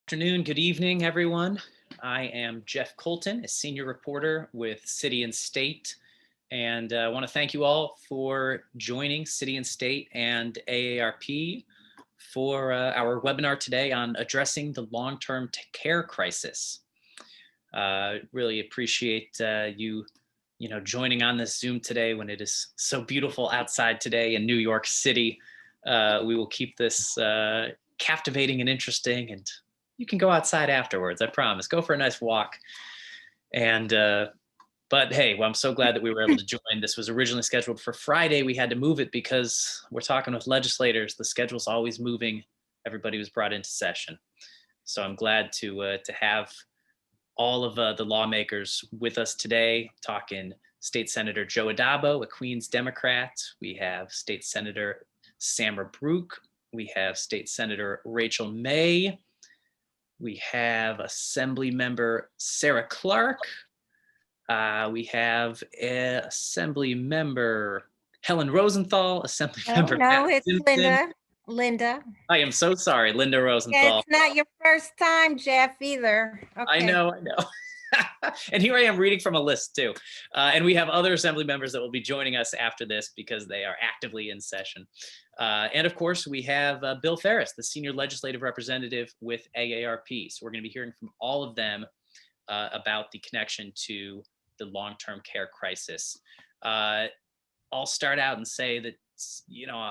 Afternoon, good evening, everyone. I am Jeff Coltin, a senior reporter with City and State, and I want to thank you all for joining City and State and AARP for our webinar today on addressing the long-term care crisis. Really appreciate you joining on this Zoom today when it is so beautiful outside today in New York City. We will keep this captivating and interesting, and you can go outside afterwards. I promise. Go for a nice walk. And but hey, well, I'm so glad that we were able to join. This was originally scheduled for Friday. We had to move it because we're talking with legislators. The schedule's always moving. Everybody was brought into session, so I'm glad to have all of the lawmakers with us today. Talking State Senator Joe Addabbo, a Queens Democrat. We have State Senator Samra Brouk. We have State Senator Rachel May. We have Assembly Member Sarah Clark. We have Assembly Member Helen Rosenthal, Assembly Member No, Matt it's Simpson. Linda. I am so sorry, Linda Yeah, Rosenthal. it's not your first time, Jeff, either. I know. And here I am reading from a list too. And we have other Assembly members that will be joining us after this because they are actively in session. And of course, we have Bill Ferris, the Senior Legislative Representative with AARP. So we're going to be hearing from all of them about the connection to the long-term care crisis. I'll start out and say that,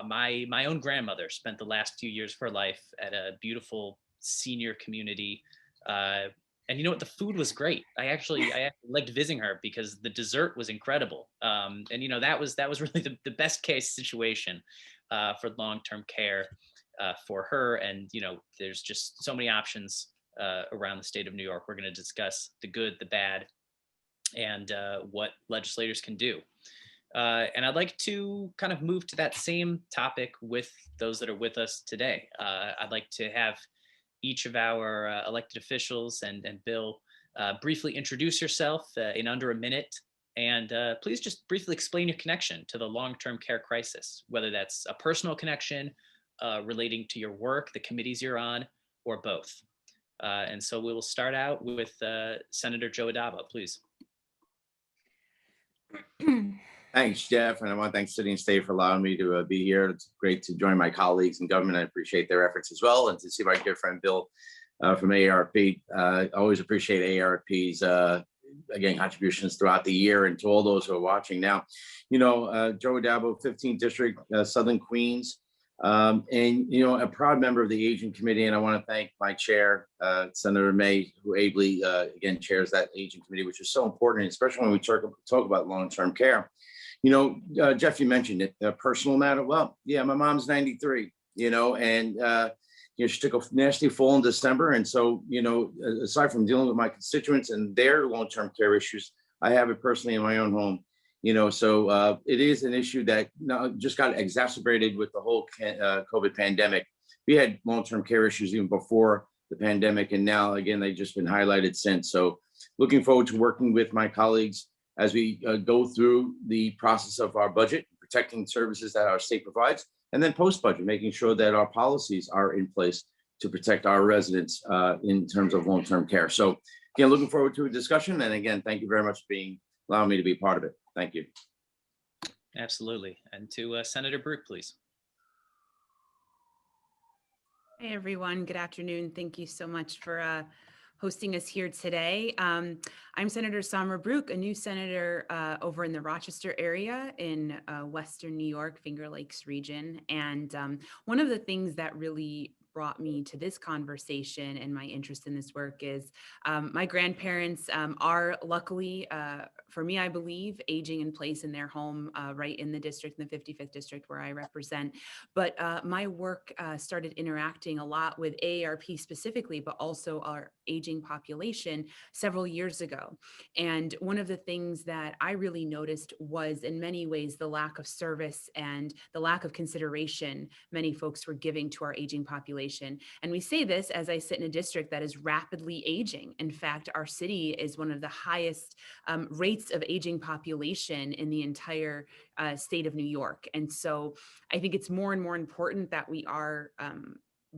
my own grandmother spent the last few years of her life at a beautiful senior community. And you know what? The food was great. I actually liked visiting her because the dessert was incredible. And that was really the best case situation for long-term care for her. And there's just so many options around the state of New York. We're going to discuss the good, the bad, and what legislators can do. And I'd like to kind of move to that same topic with those that are with us today. I'd like to have each of our elected officials and Bill briefly introduce yourself in under a minute. And please just briefly explain your connection to the long-term care crisis, whether that's a personal connection relating to your work, the committees you're on, or both. And so we will start out with Senator Joe Addabbo, please. Thanks, Jeff, and I want to thank City and State for allowing me to be here. It's great to join my colleagues in government. I appreciate their efforts as well, and to see my good friend Bill from AARP. I always appreciate AARP's again contributions throughout the year, and to all those who are watching now. Joe Addabbo, 15th District, Southern Queens, and a proud member of the Aging Committee. And I want to thank my chair, Senator May, who ably again chairs that Aging Committee, which is so important, especially when we talk about long-term care. Jeff, you mentioned it, a personal matter. Well, yeah, my mom's 93, and she took a nasty fall in December. And so, aside from dealing with my constituents and their long-term care issues, I have it personally in my own home, so it is an issue that just got exacerbated with the whole COVID pandemic. We had long-term care issues even before the pandemic, and now, again, they've just been highlighted since. So looking forward to working with my colleagues as we go through the process of our budget, protecting services that our state provides, and then post-budget, making sure that our policies are in place to protect our residents in terms of long-term care. So again, looking forward to a discussion. And again, thank you very much for allowing me to be part of it. Thank you. Absolutely. And to Senator Brouk, please. Hey, everyone. Good afternoon. Thank you so much for hosting us here today. I'm Senator Samra Brouk, a new senator over in the Rochester area in Western New York, Finger Lakes region. And one of the things that really brought me to this conversation and my interest in this work is my grandparents are luckily, for me, I believe, aging in place in their home right in the district, in the 55th district where I represent. But my work started interacting a lot with AARP specifically, but also our aging population several years ago. And one of the things that I really noticed was, in many ways, the lack of service and the lack of consideration many folks were giving to our aging population. And we say this as I sit in a district that is rapidly aging. In fact, our city is one of the highest rates of aging population in the entire state of New York. And so I think it's more and more important that we are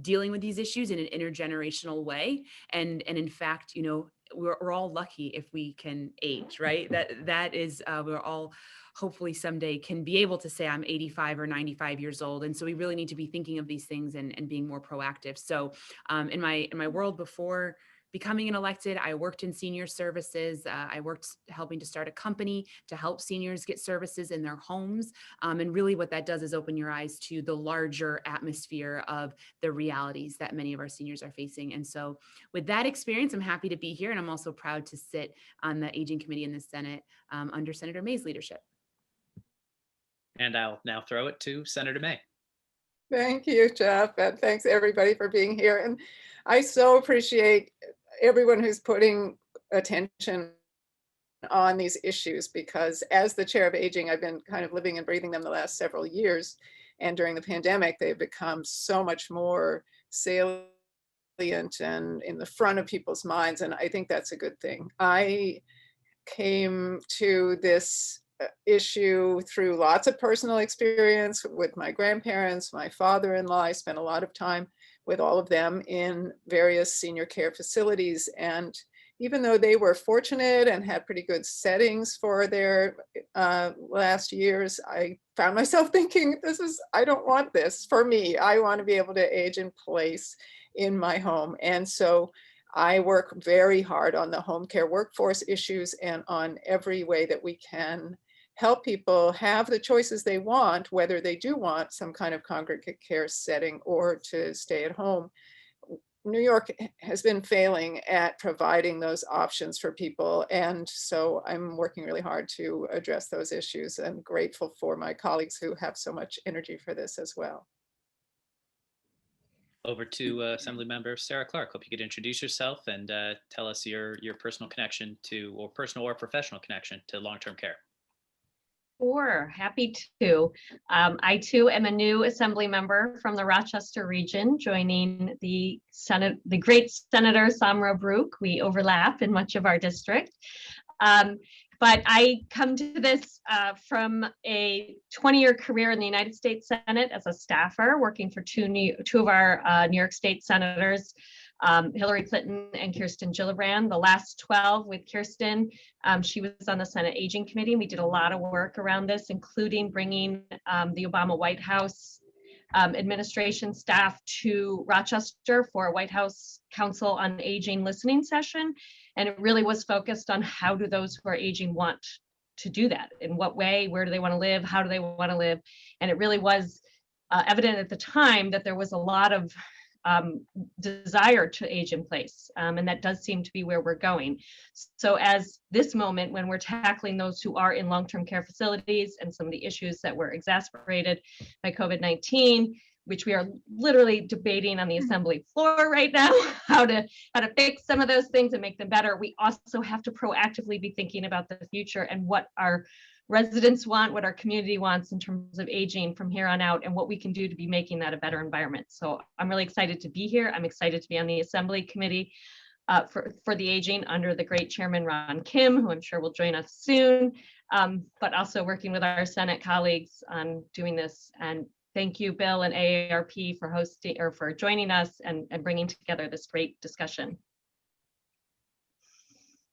dealing with these issues in an intergenerational way. And in fact, you know, we're all lucky if we can age, right? That is, we're all hopefully someday can be able to say I'm 85 or 95 years old. And so we really need to be thinking of these things and being more proactive. So in my world before becoming an elected, I worked in senior services. I worked helping to start a company to help seniors get services in their homes. And really what that does is open your eyes to the larger atmosphere of the realities that many of our seniors are facing. And so with that experience, I'm happy to be here. And I'm also proud to sit on the Aging Committee in the Senate under Senator May's leadership. And I'll now throw it to Senator May. Thank you, Jeff, and thanks everybody for being here. And I so appreciate everyone who's putting attention on these issues, because as the chair of aging, I've been kind of living and breathing them the last several years. And during the pandemic, they've become so much more salient and in the front of people's minds. And I think that's a good thing. I came to this issue through lots of personal experience with my grandparents, my father-in-law. I spent a lot of time with all of them in various senior care facilities. And even though they were fortunate and had pretty good settings for their last years, I found myself thinking, I don't want this for me. I want to be able to age in place in my home. And so I work very hard on the home care workforce issues and on every way that we can help people have the choices they want, whether they do want some kind of congregate care setting or to stay at home. New York has been failing at providing those options for people. And so I'm working really hard to address those issues. I'm grateful for my colleagues who have so much energy for this as well. Over to Assemblymember Sarah Clark. Hope you could introduce yourself and tell us your personal connection to, or personal or professional connection to long-term care. Sure, happy to. I too am a new Assembly member from the Rochester region, joining the great Senator Samra Brouk. We overlap in much of our district. But I come to this from a 20-year career in the United States Senate as a staffer, working for two of our New York State senators, Hillary Clinton and Kirsten Gillibrand. The last 12 with Kirsten, she was on the Senate Aging Committee. We did a lot of work around this, including bringing the Obama White House administration staff to Rochester for a White House Council on Aging listening session. And it really was focused on how do those who are aging want to do that? In what way? Where do they want to live? How do they want to live? And it really was evident at the time that there was a lot of desire to age in place. And that does seem to be where we're going. So as this moment, when we're tackling those who are in long-term care facilities and some of the issues that were exacerbated by COVID-19, which we are literally debating on the Assembly floor right now, how to fix some of those things and make them better, we also have to proactively be thinking about the future and what our residents want, what our community wants in terms of aging from here on out, and what we can do to be making that a better environment. So I'm really excited to be here. I'm excited to be on the Assembly Committee for the Aging under the great Chairman Ron Kim, who I'm sure will join us soon, but also working with our Senate colleagues on doing this. And thank you, Bill and AARP for hosting or for joining us and bringing together this great discussion.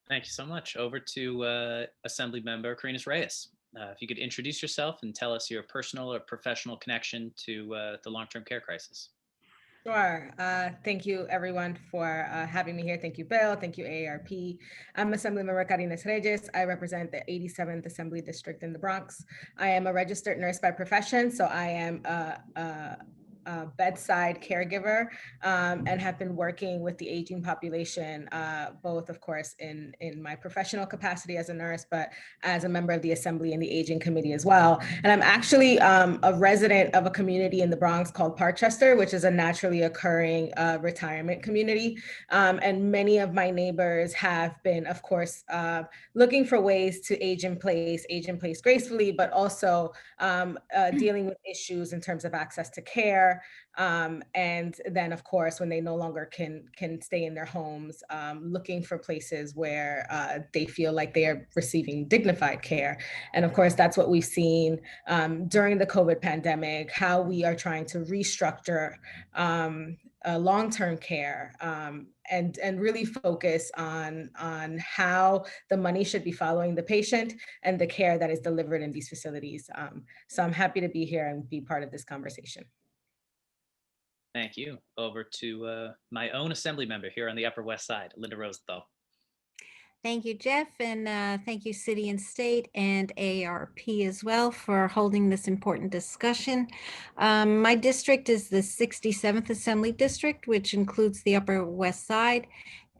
Thank you so much. Over to Assemblymember Karines Reyes. If you could introduce yourself and tell us your personal or professional connection to the long-term care crisis. Sure. Thank you, everyone, for having me here. Thank you, Bill. Thank you, AARP. I'm Assemblymember Karines Reyes. I represent the 87th Assembly District in the Bronx. I am a registered nurse by profession, so I am a bedside caregiver and have been working with the aging population, both, of course, in my professional capacity as a nurse, but as a member of the Assembly and the Aging Committee as well. And I'm actually a resident of a community in the Bronx called Parkchester, which is a naturally occurring retirement community. And many of my neighbors have been, of course, looking for ways to age in place gracefully, but also dealing with issues in terms of access to care. And then, of course, when they no longer can stay in their homes, looking for places where they feel like they are receiving dignified care. And of course, that's what we've seen during the COVID pandemic, how we are trying to restructure long-term care, and really focus on how the money should be following the patient and the care that is delivered in these facilities. So I'm happy to be here and be part of this conversation. Thank you. Over to my own assembly member here on the Upper West Side, Linda Rosenthal. Thank you, Jeff, and thank you, City and State and AARP as well for holding this important discussion. My district is the 67th Assembly District, which includes the Upper West Side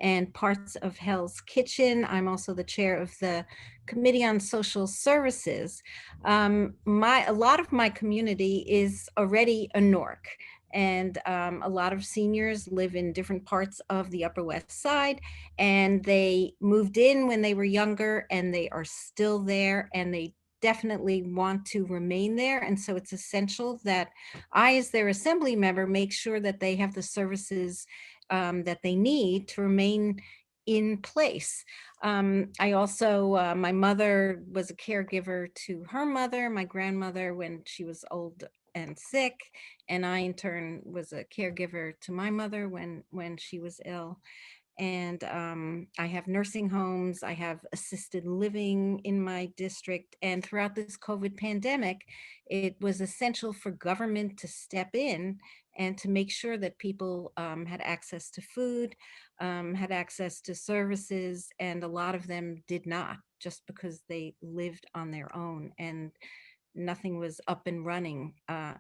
and parts of Hell's Kitchen. I'm also the chair of the Committee on Social Services. A lot of my community is already a NORC. And a lot of seniors live in different parts of the Upper West Side, and they moved in when they were younger, and they are still there, and they definitely want to remain there. And so it's essential that I, as their assembly member, make sure that they have the services that they need to remain in place. I also, my mother was a caregiver to her mother, my grandmother, when she was old and sick, and I in turn was a caregiver to my mother when she was ill. And I have nursing homes, I have assisted living in my district, and throughout this COVID pandemic, it was essential for government to step in and to make sure that people had access to food, had access to services, and a lot of them did not, just because they lived on their own and nothing was up and running, at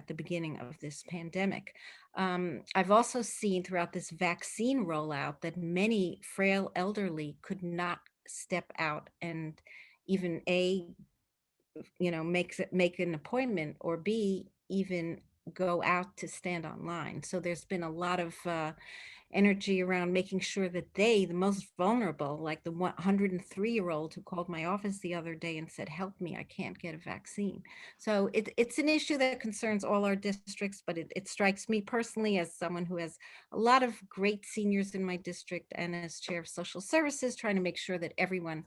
the beginning of this pandemic. I've also seen throughout this vaccine rollout that many frail elderly could not step out and even make an appointment, or B, even go out to stand online. So there's been a lot of energy around making sure that the most vulnerable, like the 103-year-old who called my office the other day and said, help me, I can't get a vaccine. So it's an issue that concerns all our districts, but it strikes me personally as someone who has a lot of great seniors in my district, and as chair of social services, trying to make sure that everyone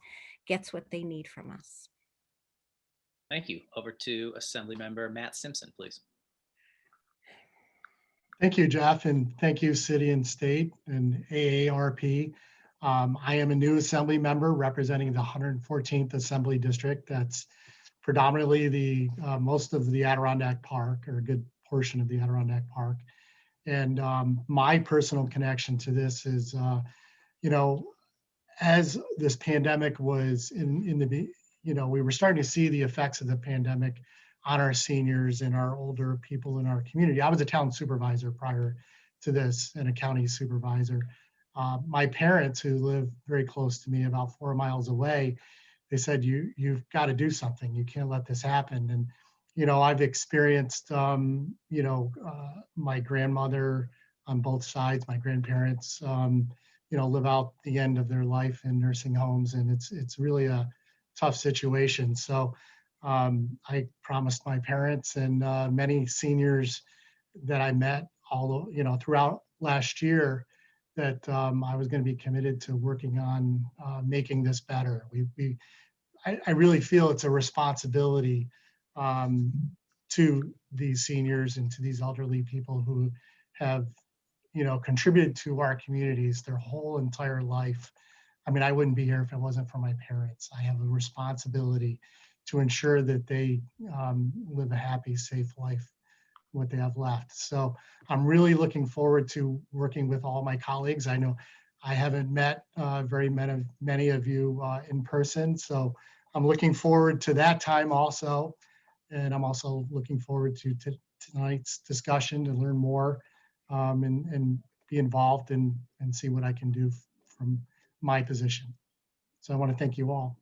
gets what they need from us. Thank you. Over to Assembly Member Matt Simpson, please. Thank you, Jeff, and thank you, City and State and AARP. I am a new Assembly member representing the 114th Assembly District. That's predominantly the most of the Adirondack Park, or a good portion of the Adirondack Park. And my personal connection to this is, as this pandemic was we were starting to see the effects of the pandemic on our seniors and our older people in our community. I was a town supervisor prior to this, and a county supervisor. My parents, who live very close to me, about 4 miles away, they said, you've got to do something. You can't let this happen. And, I've experienced, my grandmother on both sides, my grandparents, live out the end of their life in nursing homes, and it's really a tough situation. So I promised my parents and many seniors that I met throughout last year that I was going to be committed to working on making this better. I really feel it's a responsibility to these seniors and to these elderly people who have, contributed to our communities their whole entire life. I mean, I wouldn't be here if it wasn't for my parents. I have a responsibility to ensure that they live a happy, safe life, what they have left. So I'm really looking forward to working with all my colleagues. I know I haven't met very many of you in person, so I'm looking forward to that time also. And I'm also looking forward to tonight's discussion to learn more and be involved and see what I can do from my position. So I want to thank you all.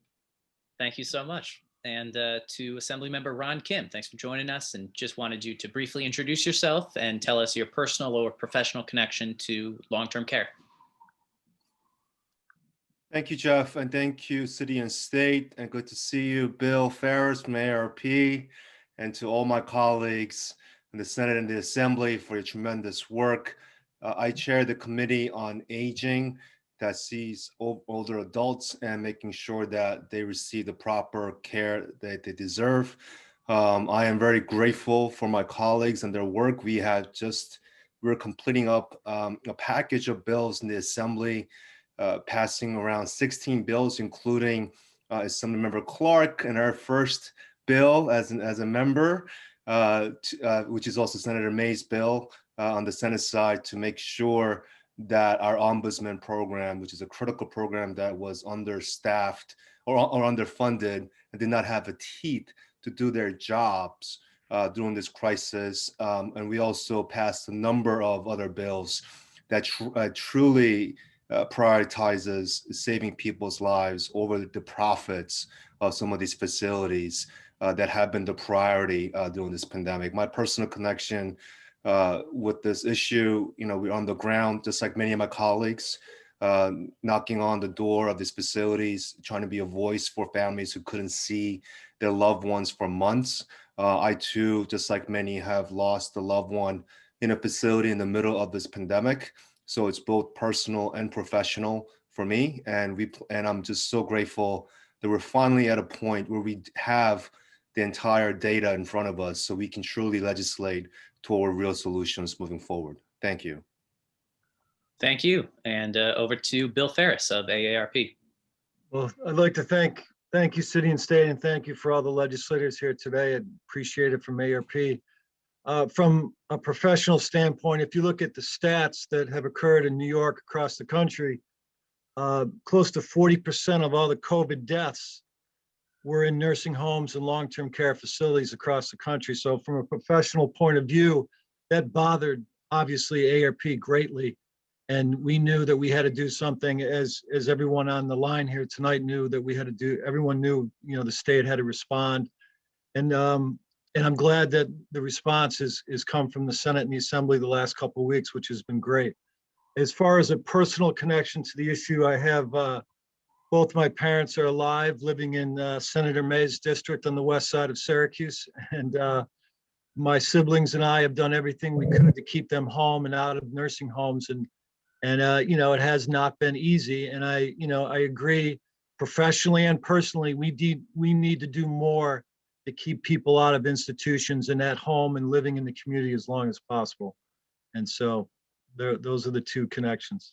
Thank you so much. And to Assembly Member Ron Kim, thanks for joining us, and just wanted you to briefly introduce yourself and tell us your personal or professional connection to long-term care. Thank you, Jeff, and thank you, City and State, and good to see you, Bill, Ferris from AARP, and to all my colleagues in the Senate and the Assembly for your tremendous work. I chair the Committee on Aging that sees older adults and making sure that they receive the proper care that they deserve. I am very grateful for my colleagues and their work. We have just we're completing up a package of bills in the Assembly, passing around 16 bills, including Assemblymember Clark and our first bill as a member, which is also Senator May's bill on the Senate side, to make sure that our ombudsman program, which is a critical program that was understaffed or underfunded and did not have the teeth to do their jobs during this crisis. And we also passed a number of other bills that truly prioritizes saving people's lives over the profits of some of these facilities that have been the priority during this pandemic. My personal connection with this issue, we're on the ground, just like many of my colleagues, knocking on the door of these facilities, trying to be a voice for families who couldn't see their loved ones for months. I too, just like many, have lost a loved one in a facility in the middle of this pandemic. So it's both personal and professional for me. And I'm just so grateful that we're finally at a point where we have the entire data in front of us so we can truly legislate toward real solutions moving forward. Thank you. Thank you. And over to Bill Ferris of AARP. Well, I'd like to thank you, City and State, and thank you for all the legislators here today. I appreciate it from AARP. From a professional standpoint, if you look at the stats that have occurred in New York across the country, close to 40% of all the COVID deaths were in nursing homes and long-term care facilities across the country. So from a professional point of view, that bothered obviously AARP greatly. And we knew that we had to do something, as everyone on the line here tonight knew that we had to do. Everyone knew, the state had to respond. And I'm glad that the response is come from the Senate and the Assembly the last couple of weeks, which has been great. As far as a personal connection to the issue, I have both my parents are alive, living in Senator May's district on the west side of Syracuse. And my siblings and I have done everything we could to keep them home and out of nursing homes. And it has not been easy. And I agree, professionally and personally, we need to do more to keep people out of institutions and at home and living in the community as long as possible. And so those are the two connections.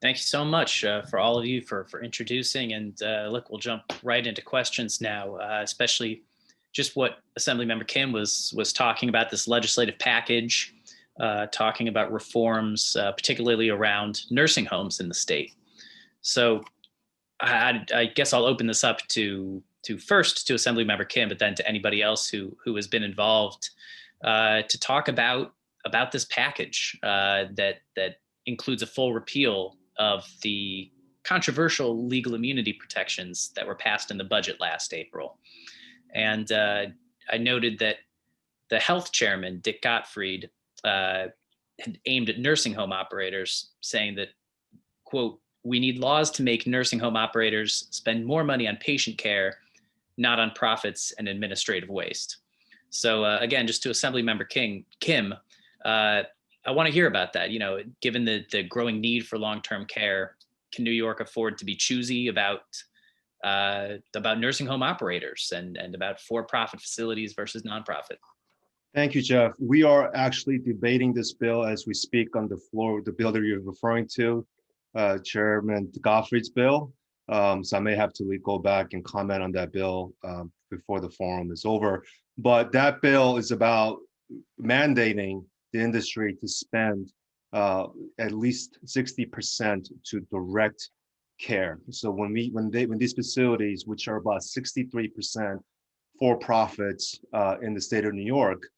Thank you so much for all of you for introducing. And look, we'll jump right into questions now, especially just what Assemblymember Kim was talking about, this legislative package, talking about reforms, particularly around nursing homes in the state. So I guess I'll open this up to first to Assemblymember Kim, but then to anybody else who has been involved to talk about this package that includes a full repeal of the controversial legal immunity protections that were passed in the budget last April. And I noted that the health chairman, Dick Gottfried, had aimed at nursing home operators, saying that, quote, "We need laws to make nursing home operators spend more money on patient care, not on profits and administrative waste." So again, just to Assemblymember Kim, I want to hear about that. Given the growing need for long-term care, can New York afford to be choosy about nursing home operators and about for-profit facilities versus nonprofit? Thank you, Jeff. We are actually debating this bill as we speak on the floor, the bill that you're referring to, Chairman Gottfried's bill. So I may have to go back and comment on that bill before the forum is over. But that bill is about mandating the industry to spend at least 60% to direct care. So when these facilities, which are about 63% for profits in the state of New York,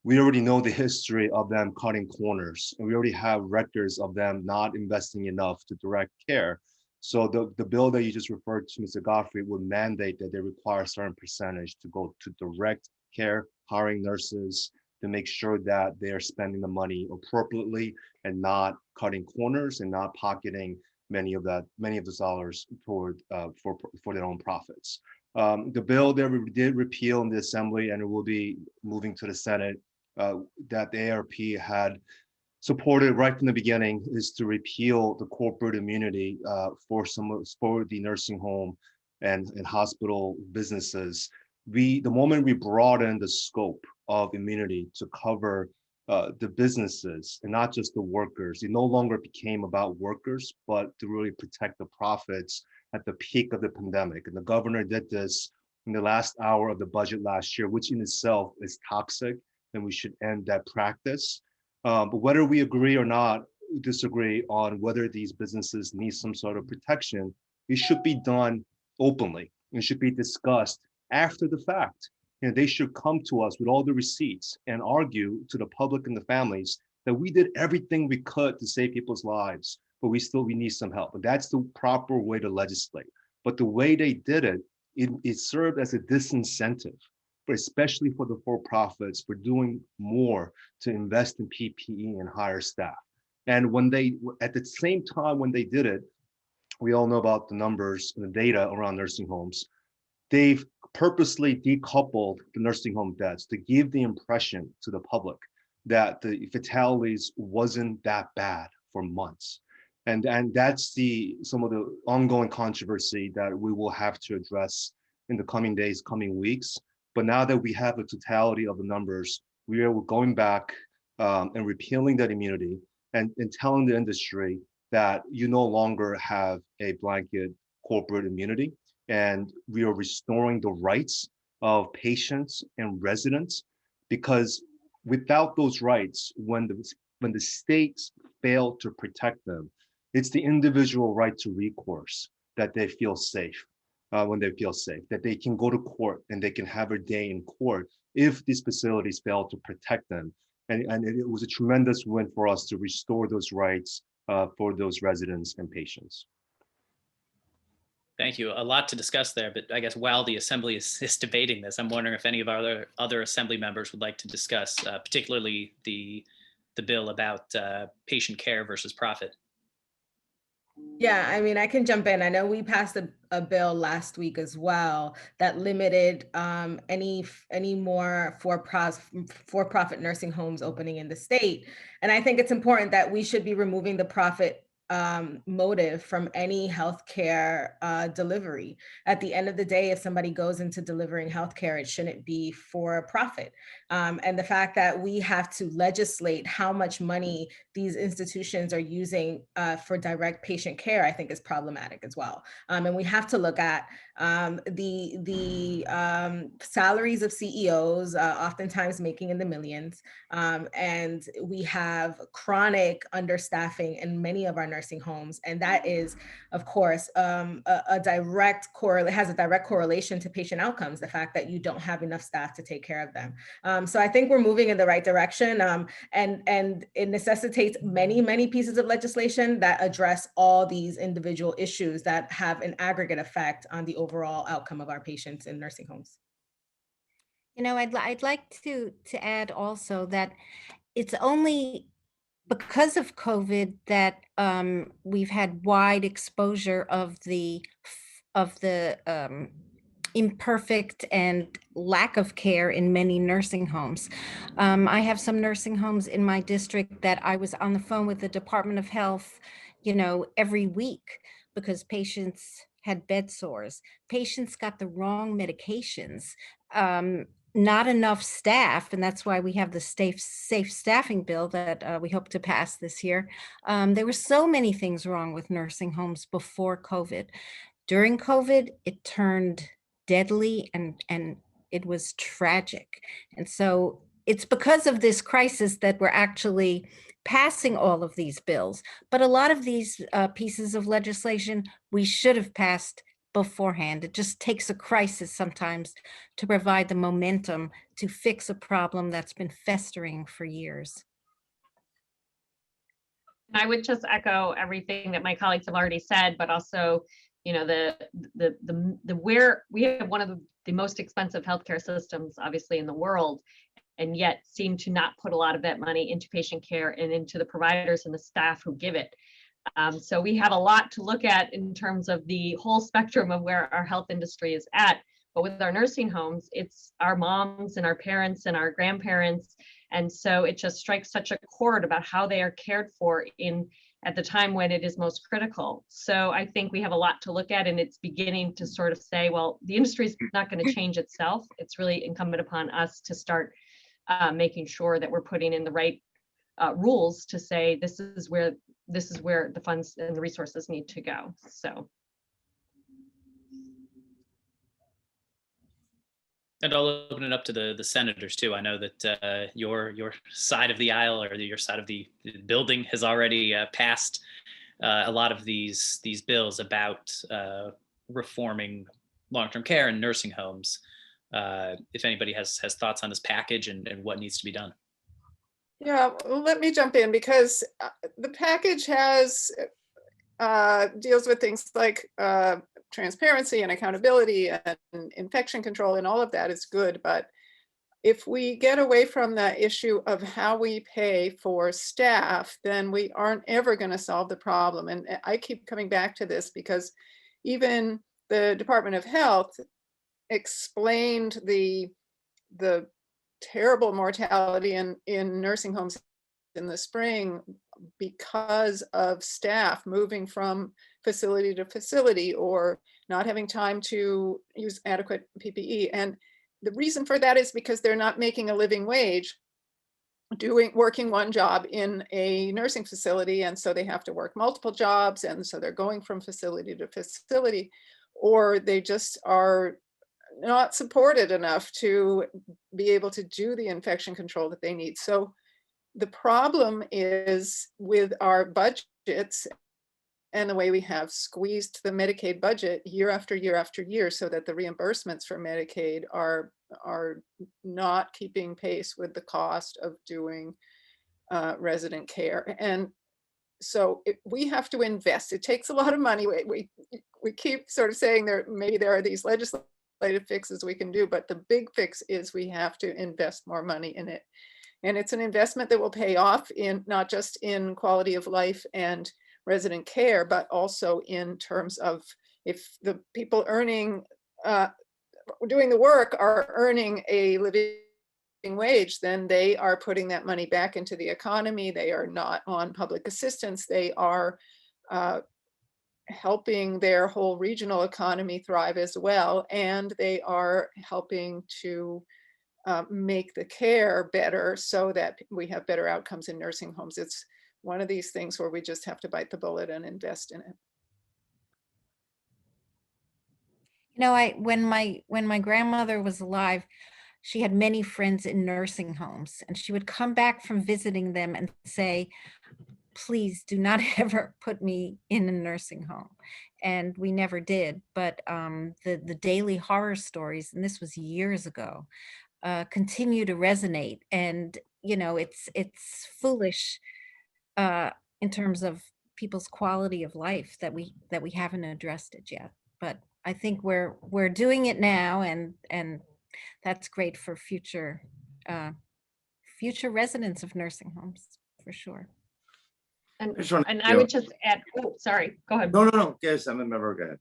we already know the history of them cutting corners, and we already have records of them not investing enough to direct care. So the bill that you just referred to, Mr. Gottfried, would mandate that they require a certain percentage to go to direct care, hiring nurses to make sure that they are spending the money appropriately and not cutting corners and not pocketing many of those dollars toward for their own profits. The bill that we did repeal in the Assembly, and it will be moving to the Senate, that the AARP had supported right from the beginning, is to repeal the corporate immunity for the nursing home and hospital businesses. The moment we broaden the scope of immunity to cover the businesses and not just the workers. It no longer became about workers, but to really protect the profits at the peak of the pandemic. And the governor did this in the last hour of the budget last year, which in itself is toxic, and we should end that practice. But whether we agree or not, disagree on whether these businesses need some sort of protection, it should be done openly. It should be discussed after the fact. And they should come to us with all the receipts and argue to the public and the families that we did everything we could to save people's lives, but we need some help. And that's the proper way to legislate. But the way they did it, it served as a disincentive, but especially for the for-profits, for doing more to invest in PPE and hire staff. And when they, at the same time when they did it, we all know about the numbers and the data around nursing homes. They've purposely decoupled the nursing home deaths to give the impression to the public that the fatalities wasn't that bad for months. And that's some of the ongoing controversy that we will have to address in the coming days, coming weeks. But now that we have the totality of the numbers, we are going back and repealing that immunity and telling the industry that you no longer have a blanket corporate immunity. And we are restoring the rights of patients and residents, because without those rights, when the states fail to protect them, it's the individual right to recourse that they feel safe, when they feel safe, that they can go to court and they can have a day in court if these facilities fail to protect them. And it was a tremendous win for us to restore those rights for those residents and patients. Thank you. A lot to discuss there, but I guess while the Assembly is debating this, I'm wondering if any of our other Assembly members would like to discuss, particularly the bill about patient care versus profit. Yeah, I mean, I can jump in. I know we passed a bill last week as well that limited any more for-profit nursing homes opening in the state. And I think it's important that we should be removing the profit motive from any healthcare delivery. At the end of the day, if somebody goes into delivering healthcare, it shouldn't be for profit. And the fact that we have to legislate how much money these institutions are using for direct patient care, I think is problematic as well. And we have to look at the salaries of CEOs, oftentimes making in the millions. And we have chronic understaffing in many of our nursing homes. And that is, of course, a direct correlation to patient outcomes, the fact that you don't have enough staff to take care of them. So I think we're moving in the right direction. And it necessitates many pieces of legislation that address all these individual issues that have an aggregate effect on the overall outcome of our patients in nursing homes. You know, I'd like to add also that it's only because of COVID that we've had wide exposure of the imperfect and lack of care in many nursing homes. I have some nursing homes in my district that I was on the phone with the Department of Health, you know, every week because patients had bed sores. Patients got the wrong medications. Not enough staff, and that's why we have the safe staffing bill that we hope to pass this year. There were so many things wrong with nursing homes before COVID. During COVID, it turned deadly and it was tragic. And so it's because of this crisis that we're actually passing all of these bills. But a lot of these pieces of legislation we should have passed beforehand. It just takes a crisis sometimes to provide the momentum to fix a problem that's been festering for years. I would just echo everything that my colleagues have already said, but also, you know, where we have one of the most expensive healthcare systems, obviously, in the world, and yet seem to not put a lot of that money into patient care and into the providers and the staff who give it. So we have a lot to look at in terms of the whole spectrum of where our health industry is at. But with our nursing homes, it's our moms and our parents and our grandparents. And so it just strikes such a chord about how they are cared for at the time when it is most critical. So I think we have a lot to look at, and it's beginning to sort of say, well, the industry is not going to change itself. It's really incumbent upon us to start making sure that we're putting in the right rules to say this is where the funds and the resources need to go. So. And I'll open it up to the senators too. I know that your side of the aisle or your side of the building has already passed a lot of these bills about reforming long-term care and nursing homes. If anybody has thoughts on this package and what needs to be done. Yeah, well, let me jump in because the package has deals with things like transparency and accountability and infection control, and all of that is good. But if we get away from the issue of how we pay for staff, then we aren't ever going to solve the problem. And I keep coming back to this because even the Department of Health explained the terrible mortality in nursing homes in the spring because of staff moving from facility to facility or not having time to use adequate PPE. And the reason for that is because they're not making a living wage working one job in a nursing facility. And so they have to work multiple jobs. And so they're going from facility to facility, or they just are not supported enough to be able to do the infection control that they need. So the problem is with our budgets and the way we have squeezed the Medicaid budget year after year after year, so that the reimbursements for Medicaid are not keeping pace with the cost of doing resident care. And so we have to invest. It takes a lot of money. We keep sort of saying maybe there are these legislative fixes we can do, but the big fix is we have to invest more money in it. And it's an investment that will pay off in not just in quality of life and resident care, but also in terms of if the people doing the work are earning a living wage, then they are putting that money back into the economy. They are not on public assistance. They are helping their whole regional economy thrive as well. And they are helping to make the care better so that we have better outcomes in nursing homes. It's one of these things where we just have to bite the bullet and invest in it. You know, when my grandmother was alive, she had many friends in nursing homes, and she would come back from visiting them and say, please do not ever put me in a nursing home. And we never did. But the daily horror stories, and this was years ago, continue to resonate. And, you know, it's foolish in terms of people's quality of life that we haven't addressed it yet. But I think we're doing it now, and that's great for future residents of nursing homes, for sure. And I just wanna- I would just add, oh, sorry, go ahead. No. Yes, I'm a member. Go ahead.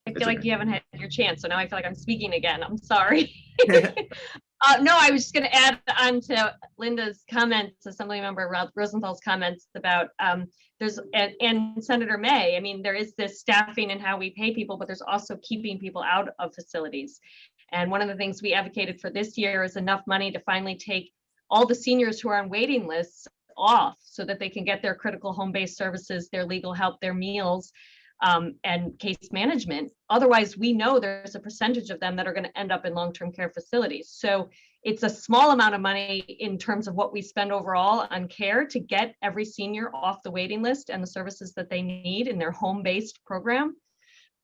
I feel like you haven't had your chance, so now I feel like I'm speaking again. I'm sorry. No, I was just going to add on to Linda's comments, Assemblymember Rosenthal's comments about and Senator May. I mean, there is this staffing and how we pay people, but there's also keeping people out of facilities. And one of the things we advocated for this year is enough money to finally take all the seniors who are on waiting lists off so that they can get their critical home-based services, their legal help, their meals, and case management. Otherwise, we know there's a percentage of them that are going to end up in long-term care facilities. So it's a small amount of money in terms of what we spend overall on care to get every senior off the waiting list and the services that they need in their home-based program.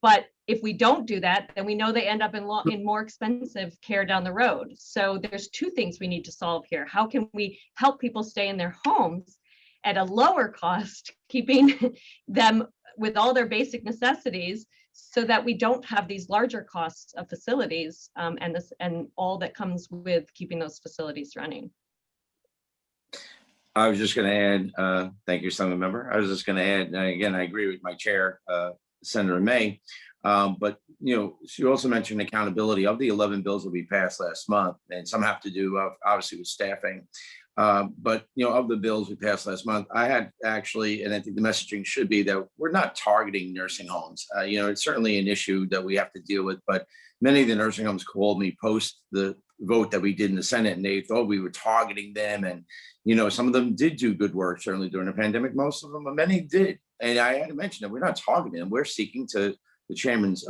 But if we don't do that, then we know they end up in more expensive care down the road. So there's two things we need to solve here. How can we help people stay in their homes at a lower cost, keeping them with all their basic necessities, so that we don't have these larger costs of facilities and all that comes with keeping those facilities running. I was just going to add, thank you, Assembly Member. I was just going to add, again, I agree with my chair, Senator May, but you know, she also mentioned accountability of the 11 bills that we passed last month, and some have to do obviously with staffing. But you know, of the bills we passed last month, I had actually, and I think the messaging should be that we're not targeting nursing homes. You know, it's certainly an issue that we have to deal with, but many of the nursing homes called me post the vote that we did in the Senate, and they thought we were targeting them. And, some of them did do good work, certainly during the pandemic. Most of them, but many did. And I had to mention that we're not targeting them. We're seeking to the chairwoman's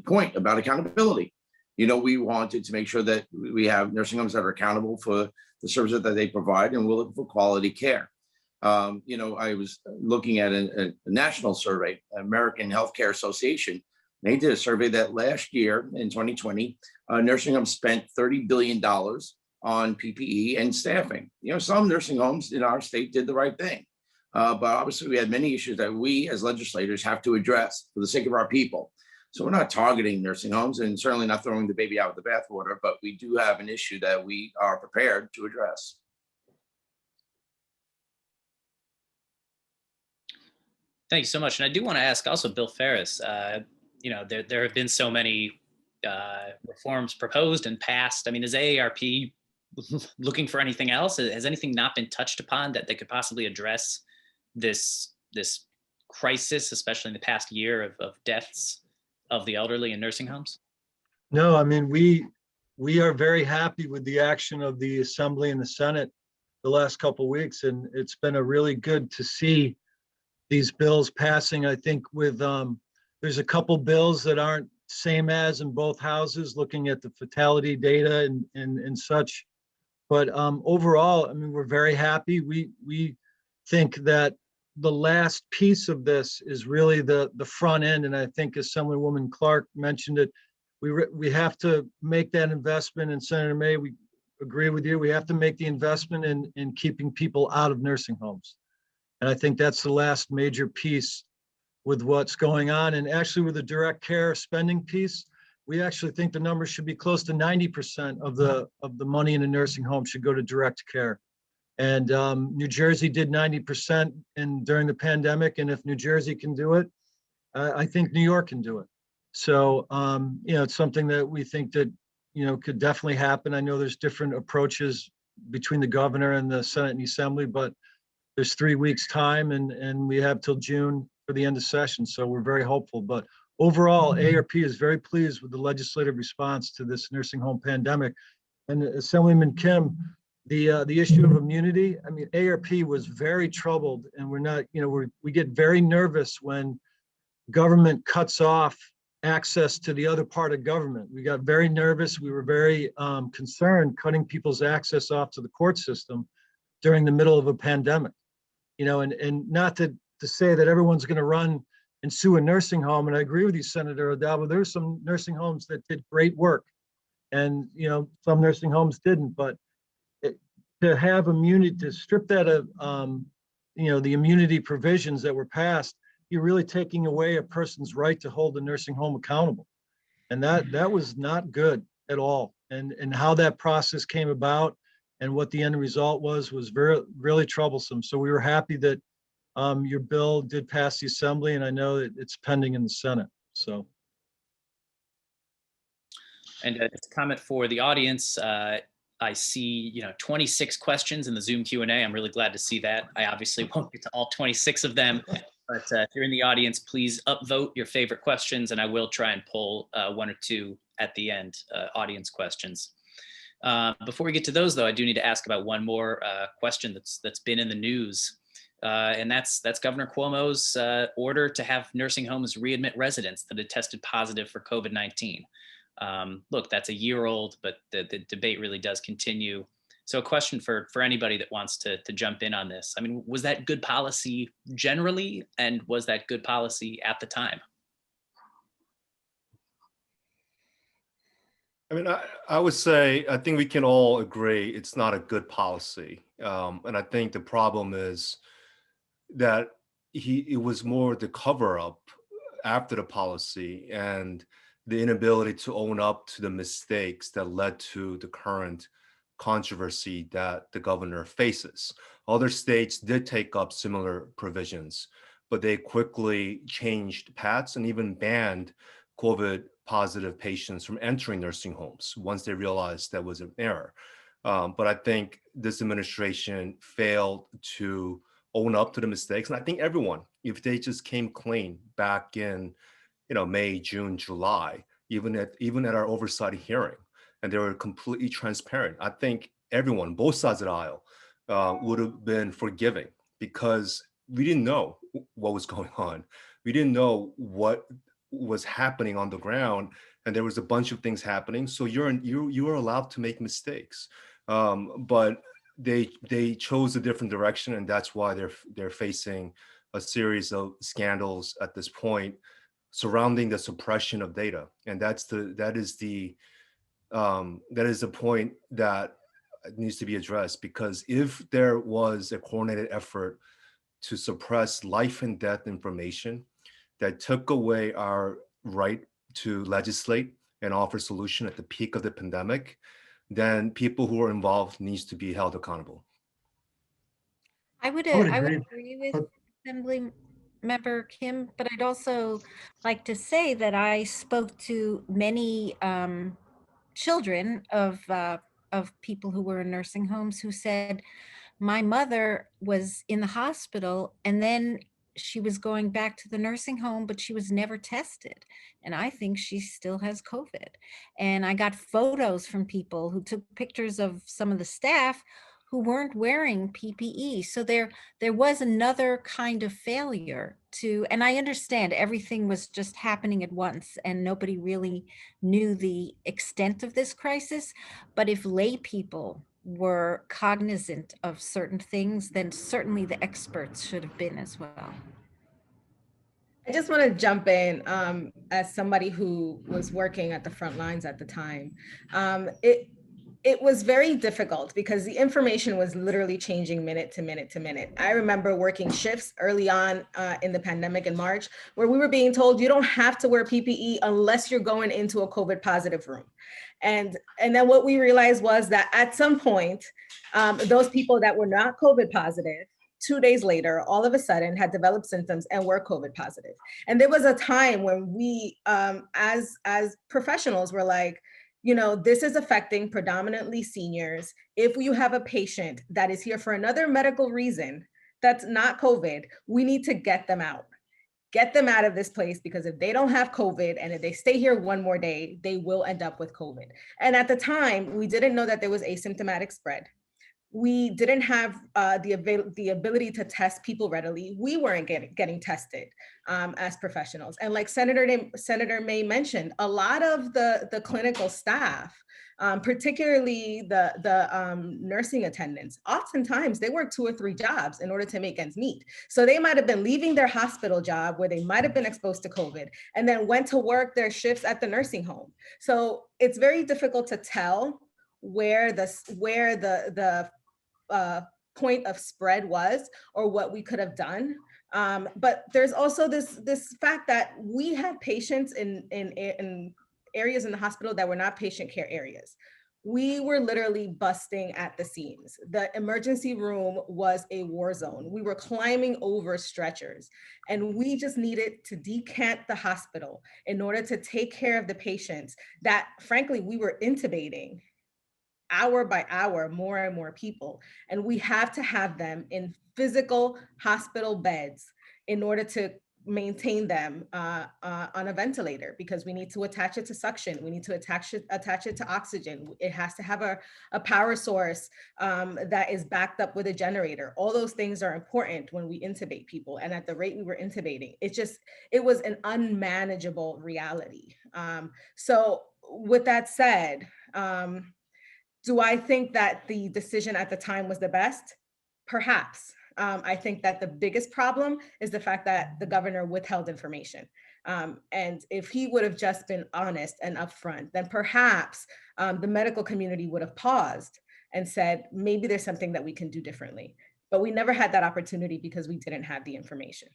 point about accountability. We wanted to make sure that we have nursing homes that are accountable for the services that they provide, and we're looking for quality care. I was looking at a national survey, American Healthcare Association. They did a survey that last year in 2020, nursing homes spent $30 billion on PPE and staffing. Some nursing homes in our state did the right thing. But obviously we had many issues that we as legislators have to address for the sake of our people. So we're not targeting nursing homes and certainly not throwing the baby out with the bathwater, but we do have an issue that we are prepared to address. Thank you so much. And I do want to ask also Bill Ferris, there have been so many reforms proposed and passed. I mean, is AARP looking for anything else? Has anything not been touched upon that they could possibly address this crisis, especially in the past year of deaths of the elderly in nursing homes? No, I mean, we are very happy with the action of the Assembly and the Senate the last couple of weeks, and it's been a really good to see these bills passing. I think with there's a couple bills that aren't same as in both houses, looking at the fatality data and such. But overall, I mean, we're very happy. We think that the last piece of this is really the front end, and I think Assemblywoman Clark mentioned it. We have to make that investment, and Senator May, we agree with you. We have to make the investment in keeping people out of nursing homes, and I think that's the last major piece with what's going on. And actually, with the direct care spending piece, we actually think the number should be close to 90% of the money in a nursing home should go to direct care. And New Jersey did 90% during the pandemic. And if New Jersey can do it, I think New York can do it. So, it's something that we think that, could definitely happen. I know there's different approaches between the governor and the Senate and the Assembly, but there's 3 weeks time and we have till June for the end of session. So we're very hopeful. But overall, AARP is very pleased with the legislative response to this nursing home pandemic. And Assemblyman Kim, the issue of immunity, I mean, AARP was very troubled, and we're not, we get very nervous when government cuts off access to the other part of government. We got very nervous. We were very concerned cutting people's access off to the court system during the middle of a pandemic, and not to say that everyone's going to run and sue a nursing home. And I agree with you, Senator Addabbo. There's some nursing homes that did great work, and some nursing homes didn't. But to have immunity, to strip that of the immunity provisions that were passed, you're really taking away a person's right to hold a nursing home accountable, and that was not good at all. And how that process came about and what the end result was really troublesome. So we were happy that your bill did pass the Assembly, and I know that it's pending in the Senate. So. And just a comment for the audience. I see, 26 questions in the Zoom Q&A. I'm really glad to see that. I obviously won't get to all 26 of them, but if you're in the audience, please upvote your favorite questions, and I will try and pull one or two at the end, audience questions. Before we get to those, though, I do need to ask about one more question that's been in the news. And that's Governor Cuomo's order to have nursing homes readmit residents that had tested positive for COVID-19. Look, that's a year old, but the debate really does continue. So a question for anybody that wants to jump in on this. I mean, was that good policy generally? And was that good policy at the time? I mean, I would say, I think we can all agree it's not a good policy. And I think the problem is that it was more the cover up after the policy and the inability to own up to the mistakes that led to the current controversy that the governor faces. Other states did take up similar provisions, but they quickly changed paths and even banned COVID positive patients from entering nursing homes once they realized that was an error. But I think this administration failed to own up to the mistakes. And I think everyone, if they just came clean back in May, June, July, even at our oversight hearing, and they were completely transparent. I think everyone, both sides of the aisle, would have been forgiving because we didn't know what was going on. We didn't know what was happening on the ground, and there was a bunch of things happening. So you're allowed to make mistakes, but they chose a different direction, and that's why they're facing a series of scandals at this point surrounding the suppression of data, and that is the point that needs to be addressed, because if there was a coordinated effort to suppress life and death information that took away our right to legislate and offer solution at the peak of the pandemic, then people who are involved needs to be held accountable. I would agree. agree with But- Assembly Member Kim, but I'd also like to say that I spoke to many children of people who were in nursing homes who said, my mother was in the hospital and then she was going back to the nursing home, but she was never tested. And I think she still has COVID. And I got photos from people who took pictures of some of the staff who weren't wearing PPE. So there was another kind of failure to, and I understand everything was just happening at once and nobody really knew the extent of this crisis. But if lay people were cognizant of certain things, then certainly the experts should have been as well. I just want to jump in as somebody who was working at the front lines at the time. It was very difficult because the information was literally changing minute to minute to minute. I remember working shifts early on in the pandemic in March, where we were being told you don't have to wear PPE unless you're going into a COVID positive room. And then what we realized was that at some point, those people that were not COVID positive, 2 days later, all of a sudden had developed symptoms and were COVID positive. And there was a time when we, as professionals, were like, you know, this is affecting predominantly seniors. If you have a patient that is here for another medical reason that's not COVID, we need to get them out. Get them out of this place, because if they don't have COVID and if they stay here one more day, they will end up with COVID. And at the time, we didn't know that there was asymptomatic spread. We didn't have the ability to test people readily. We weren't getting tested as professionals. And like Senator May mentioned, a lot of the clinical staff, particularly the nursing attendants, oftentimes they work 2 or 3 jobs in order to make ends meet. So they might have been leaving their hospital job where they might have been exposed to COVID and then went to work their shifts at the nursing home. So it's very difficult to tell where the point of spread was or what we could have done. But there's also this fact that we had patients in areas in the hospital that were not patient care areas. We were literally busting at the seams. The emergency room was a war zone. We were climbing over stretchers, and we just needed to decant the hospital in order to take care of the patients that, frankly, we were intubating hour by hour, more and more people. And we have to have them in physical hospital beds in order to maintain them on a ventilator, because we need to attach it to suction. We need to attach it to oxygen. It has to have a power source that is backed up with a generator. All those things are important when we intubate people. And at the rate we were intubating, it was an unmanageable reality. So with that said, do I think that the decision at the time was the best? Perhaps. I think that the biggest problem is the fact that the governor withheld information. And if he would have just been honest and upfront, then perhaps the medical community would have paused and said, maybe there's something that we can do differently. But we never had that opportunity because we didn't have the information.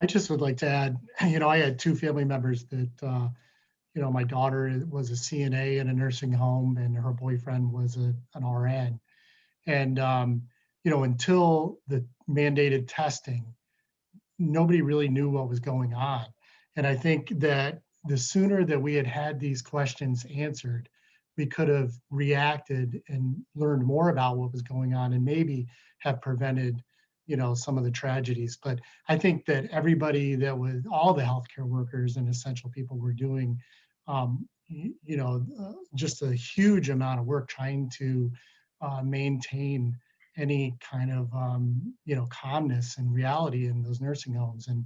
I just would like to add, I had 2 family members that, my daughter was a CNA in a nursing home and her boyfriend was an RN. And, until the mandated testing, nobody really knew what was going on. And I think that the sooner that we had these questions answered, we could have reacted and learned more about what was going on and maybe have prevented, some of the tragedies. But I think that everybody all the healthcare workers and essential people were doing just a huge amount of work trying to maintain any kind of, calmness and reality in those nursing homes. And,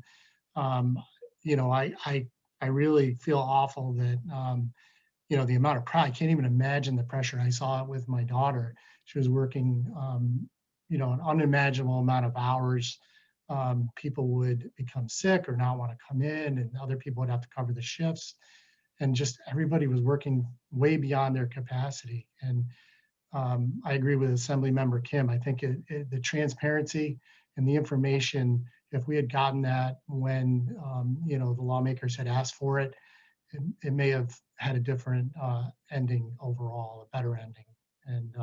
I really feel awful that, the amount of pride, I can't even imagine the pressure. I saw it with my daughter. She was working, an unimaginable amount of hours. People would become sick or not want to come in, and other people would have to cover the shifts. And just everybody was working way beyond their capacity. And I agree with Assembly Member Kim. I think the transparency and the information, if we had gotten that when, the lawmakers had asked for it, it may have had a different ending overall, a better ending. And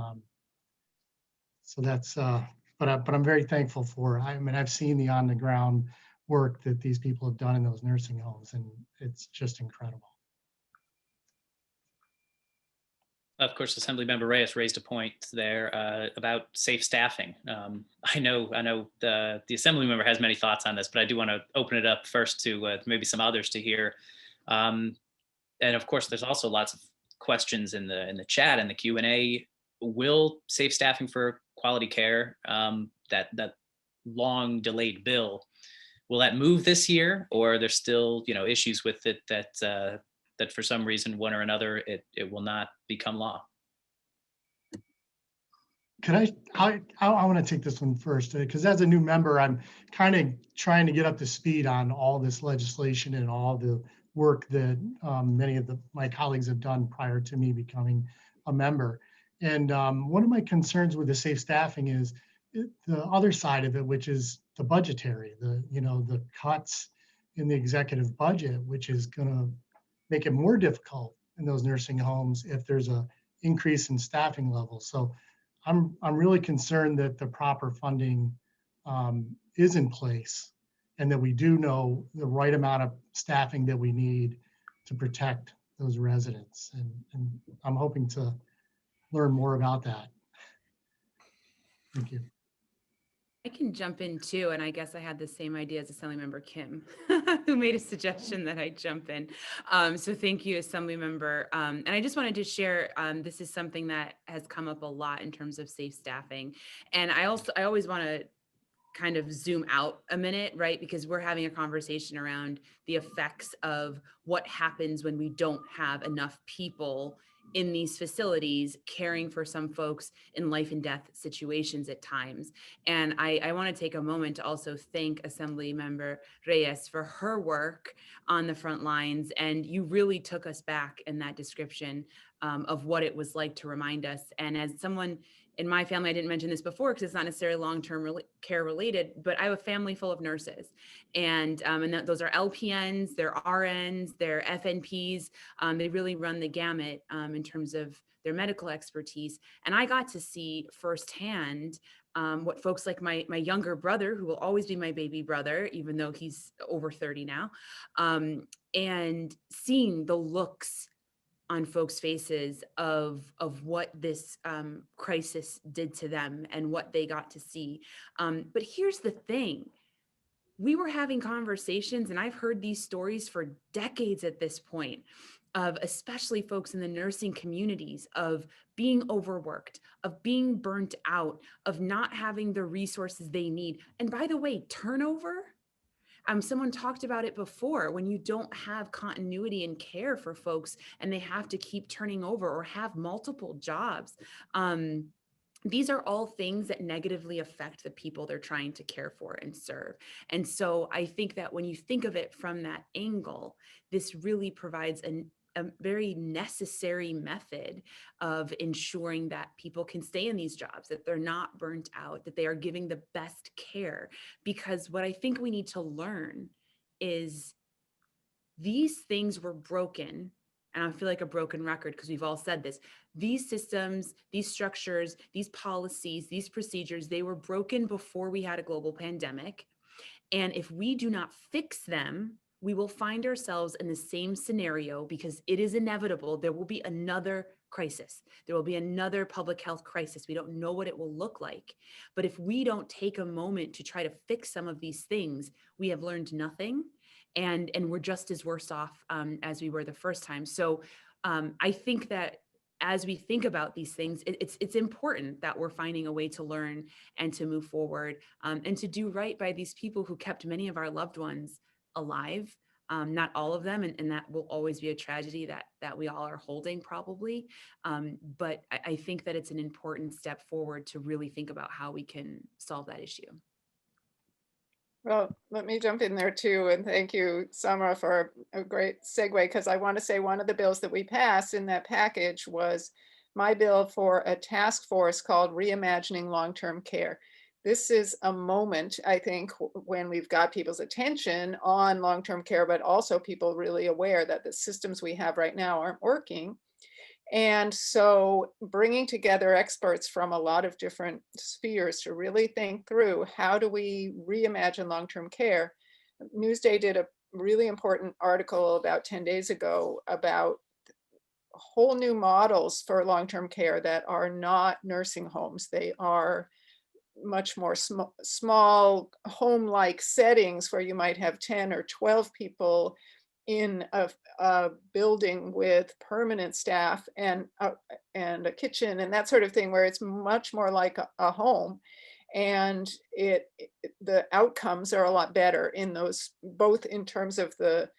so that's, but I'm very thankful for, I've seen the on the ground work that these people have done in those nursing homes, and it's just incredible. Of course, Assemblymember Reyes raised a point there about safe staffing. I know the Assembly member has many thoughts on this, but I do want to open it up first to maybe some others to hear. And of course, there's also lots of questions in the chat and the Q&A. Will safe staffing for quality care, that long delayed bill, will that move this year, or are there still issues with it that for some reason, one or another, it will not become law? I want to take this one first, because as a new member, I'm kind of trying to get up to speed on all this legislation and all the work that many of my colleagues have done prior to me becoming a member. And one of my concerns with the safe staffing is the other side of it, which is the budgetary, the cuts in the executive budget, which is going to make it more difficult in those nursing homes if there's a increase in staffing levels. So I'm really concerned that the proper funding is in place, and that we do know the right amount of staffing that we need to protect those residents. And I'm hoping to learn more about that. Thank you. I can jump in too, and I guess I had the same idea as Assemblymember Kim, who made a suggestion that I jump in. So thank you, Assemblymember. And I just wanted to share, this is something that has come up a lot in terms of safe staffing. And I always want to kind of zoom out a minute, right? Because we're having a conversation around the effects of what happens when we don't have enough people in these facilities caring for some folks in life and death situations at times. And I want to take a moment to also thank Assemblymember Reyes for her work on the front lines. And you really took us back in that description of what it was like to remind us. And as someone in my family, I didn't mention this before because it's not necessarily long-term care related, but I have a family full of nurses, and those are LPNs, they're RNs, they're FNPs. They really run the gamut in terms of their medical expertise. And I got to see firsthand what folks like my younger brother, who will always be my baby brother, even though he's over 30 now, and seeing the looks on folks' faces of what this crisis did to them and what they got to see. But here's the thing. We were having conversations, and I've heard these stories for decades at this point, of especially folks in the nursing communities, of being overworked, of being burnt out, of not having the resources they need. And by the way, turnover, someone talked about it before, when you don't have continuity in care for folks and they have to keep turning over or have multiple jobs. These are all things that negatively affect the people they're trying to care for and serve. And so I think that when you think of it from that angle, this really provides a very necessary method of ensuring that people can stay in these jobs, that they're not burnt out, that they are giving the best care. Because what I think we need to learn is these things were broken, and I feel like a broken record because we've all said this. These systems, these structures, these policies, these procedures, they were broken before we had a global pandemic. And if we do not fix them, we will find ourselves in the same scenario, because it is inevitable. There will be another crisis. There will be another public health crisis. We don't know what it will look like. But if we don't take a moment to try to fix some of these things, we have learned nothing. and we're just as worse off as we were the first time. So I think that as we think about these things, it's important that we're finding a way to learn and to move forward and to do right by these people who kept many of our loved ones alive. Not all of them, and that will always be a tragedy that we all are holding probably. But I think that it's an important step forward to really think about how we can solve that issue. Well, let me jump in there too, and thank you, Samra, for a great segue, because I want to say one of the bills that we passed in that package was my bill for a task force called Reimagining Long-Term Care. This is a moment, I think, when we've got people's attention on long-term care, but also people really aware that the systems we have right now aren't working. And so bringing together experts from a lot of different spheres to really think through how do we reimagine long-term care. Newsday did a really important article about 10 days ago about whole new models for long-term care that are not nursing homes. They are much more small home-like settings where you might have 10 or 12 people in a building with permanent staff and a kitchen and that sort of thing, where it's much more like a home. And the outcomes are a lot better in those, both in terms of the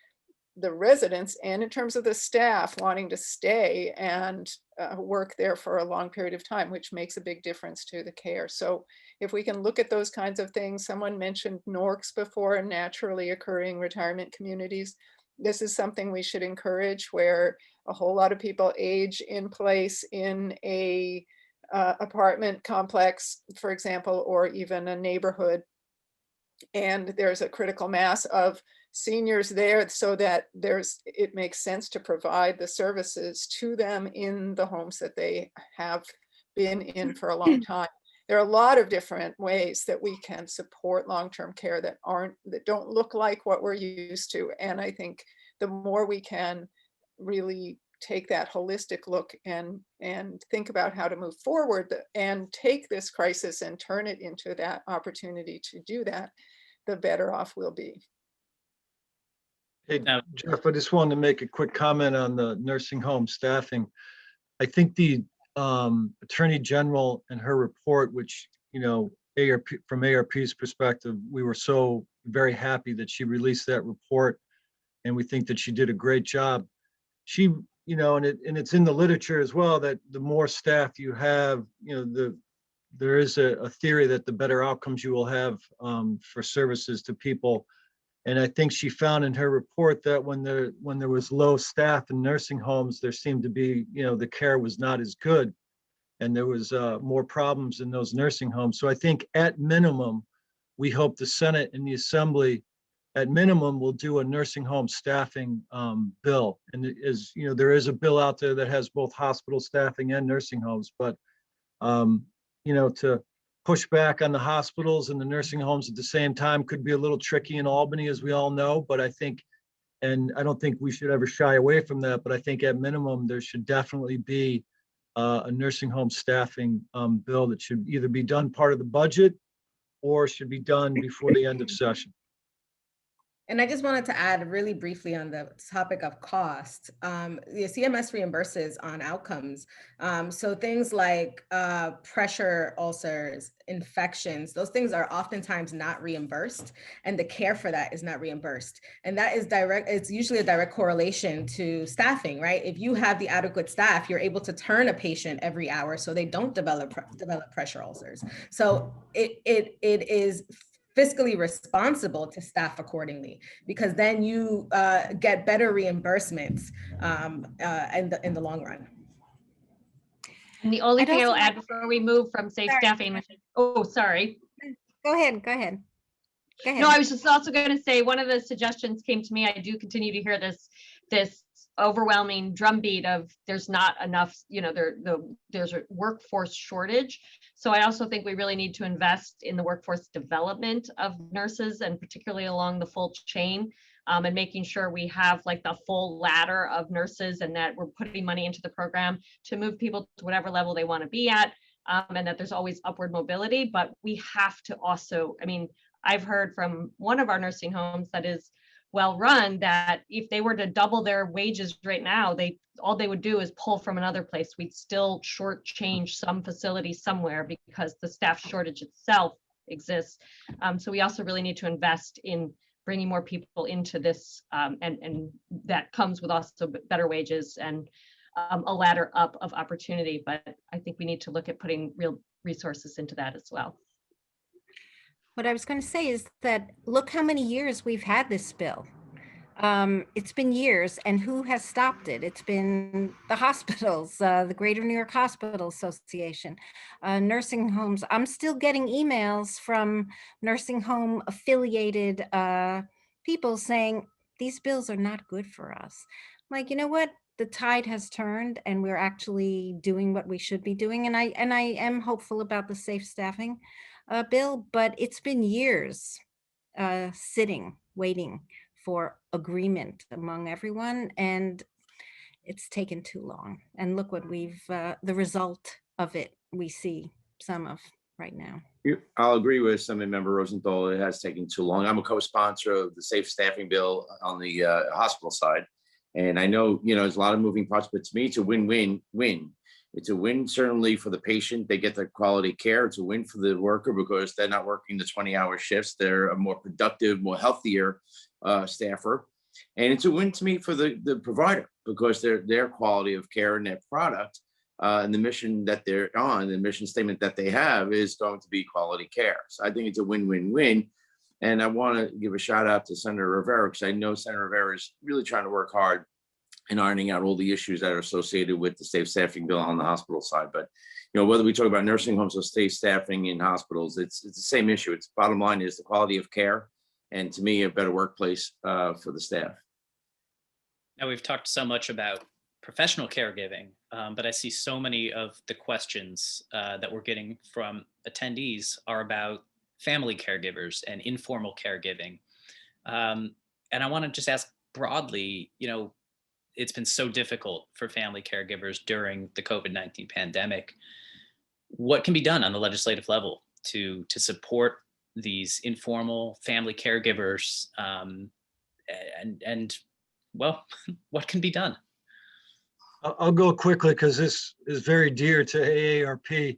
residents and in terms of the staff wanting to stay and work there for a long period of time, which makes a big difference to the care. So if we can look at those kinds of things, someone mentioned NORCs before, naturally occurring retirement communities. This is something we should encourage, where a whole lot of people age in place in a apartment complex, for example, or even a neighborhood. And there's a critical mass of seniors there, so that it makes sense to provide the services to them in the homes that they have been in for a long time. There are a lot of different ways that we can support long-term care that don't look like what we're used to. And I think the more we can really take that holistic look and think about how to move forward and take this crisis and turn it into that opportunity to do that, the better off we'll be. Hey, Jeff, I just wanted to make a quick comment on the nursing home staffing. I think the Attorney General and her report, which, ARP, from ARP's perspective, we were so very happy that she released that report, and we think that she did a great job. She, and it's in the literature as well, that the more staff you have, there is a theory that the better outcomes you will have for services to people. And I think she found in her report that when there was low staff in nursing homes, there seemed to be, the care was not as good, and there was more problems in those nursing homes. So I think at minimum, we hope the Senate and the Assembly, at minimum, will do a nursing home staffing bill. And there is a bill out there that has both hospital staffing and nursing homes, but to push back on the hospitals and the nursing homes at the same time could be a little tricky in Albany, as we all know. But I think, and I don't think we should ever shy away from that, but I think at minimum, there should definitely be a nursing home staffing bill that should either be done part of the budget or should be done before the end of session. And I just wanted to add really briefly on the topic of cost. The CMS reimburses on outcomes. So things like pressure ulcers, infections, those things are oftentimes not reimbursed, and the care for that is not reimbursed. And that is it's usually a direct correlation to staffing, right? If you have the adequate staff, you're able to turn a patient every hour so they don't develop pressure ulcers. So it is fiscally responsible to staff accordingly, because then you get better reimbursements in the long run. And the only thing I will also add before we move from safe staffing, which is, sorry. Go ahead. No, I was just also going to say, one of the suggestions came to me. I do continue to hear this overwhelming drumbeat of there's not enough, there's a workforce shortage. So I also think we really need to invest in the workforce development of nurses, and particularly along the full chain, and making sure we have like the full ladder of nurses, and that we're putting money into the program to move people to whatever level they want to be at, and that there's always upward mobility. But we have to also, I've heard from one of our nursing homes that is well run that if they were to double their wages right now, all they would do is pull from another place. We'd still shortchange some facility somewhere because the staff shortage itself exists. So we also really need to invest in bringing more people into this, and that comes with also better wages and a ladder up of opportunity. But I think we need to look at putting real resources into that as well. What I was going to say is that look how many years we've had this bill. It's been years, and who has stopped it? It's been the hospitals, the Greater New York Hospital Association, nursing homes. I'm still getting emails from nursing home affiliated people saying these bills are not good for us. I'm like, you know what? The tide has turned, and we're actually doing what we should be doing. And I am hopeful about the safe staffing bill, but it's been years sitting, waiting for agreement among everyone, and it's taken too long. And look what the result of it we see some of right now. I'll agree with Assembly Member Rosenthal. It has taken too long. I'm a co-sponsor of the safe staffing bill on the hospital side. And I know, there's a lot of moving parts, but to me, it's a win-win-win. It's a win certainly for the patient. They get the quality care. It's a win for the worker because they're not working the 20-hour shifts. They're a more productive, more healthier staffer. And it's a win to me for the provider because their quality of care and their product and the mission that they're on, the mission statement that they have is going to be quality care. So I think it's a win-win-win. And I want to give a shout out to Senator Rivera because I know Senator Rivera is really trying to work hard and ironing out all the issues that are associated with the safe staffing bill on the hospital side. But, whether we talk about nursing homes or safe staffing in hospitals, it's the same issue. It's bottom line is the quality of care and to me, a better workplace for the staff. Now we've talked so much about professional caregiving, but I see so many of the questions that we're getting from attendees are about family caregivers and informal caregiving. And I want to just ask broadly, it's been so difficult for family caregivers during the COVID-19 pandemic. What can be done on the legislative level to support these informal family caregivers? And well, what can be done? I'll go quickly because this is very dear to AARP.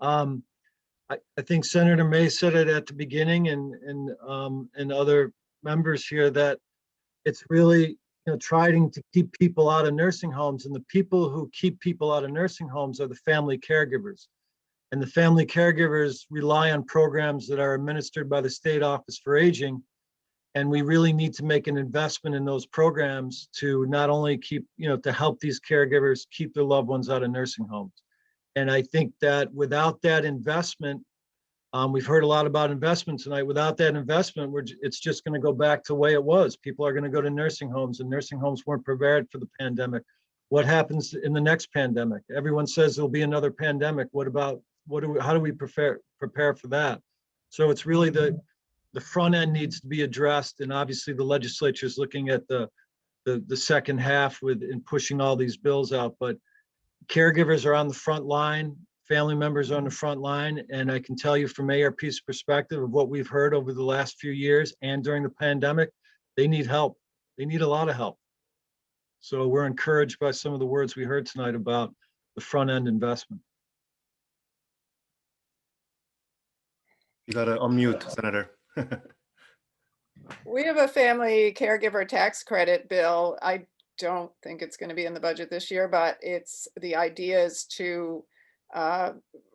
I think Senator May said it at the beginning and other members here that it's really trying to keep people out of nursing homes, and the people who keep people out of nursing homes are the family caregivers. And the family caregivers rely on programs that are administered by the State Office for Aging. And we really need to make an investment in those programs to not only keep, to help these caregivers keep their loved ones out of nursing homes. And I think that without that investment, we've heard a lot about investment tonight. Without that investment, it's just going to go back to the way it was. People are going to go to nursing homes, and nursing homes weren't prepared for the pandemic. What happens in the next pandemic? Everyone says there'll be another pandemic. How do we prepare for that? So it's really the front end needs to be addressed, and obviously the legislature is looking at the second half in pushing all these bills out. But caregivers are on the front line. Family members are on the front line. And I can tell you from ARP's perspective of what we've heard over the last few years and during the pandemic, they need help. They need a lot of help. So we're encouraged by some of the words we heard tonight about the front end investment. You got to unmute, Senator. We have a family caregiver tax credit bill. I don't think it's going to be in the budget this year, but the idea is to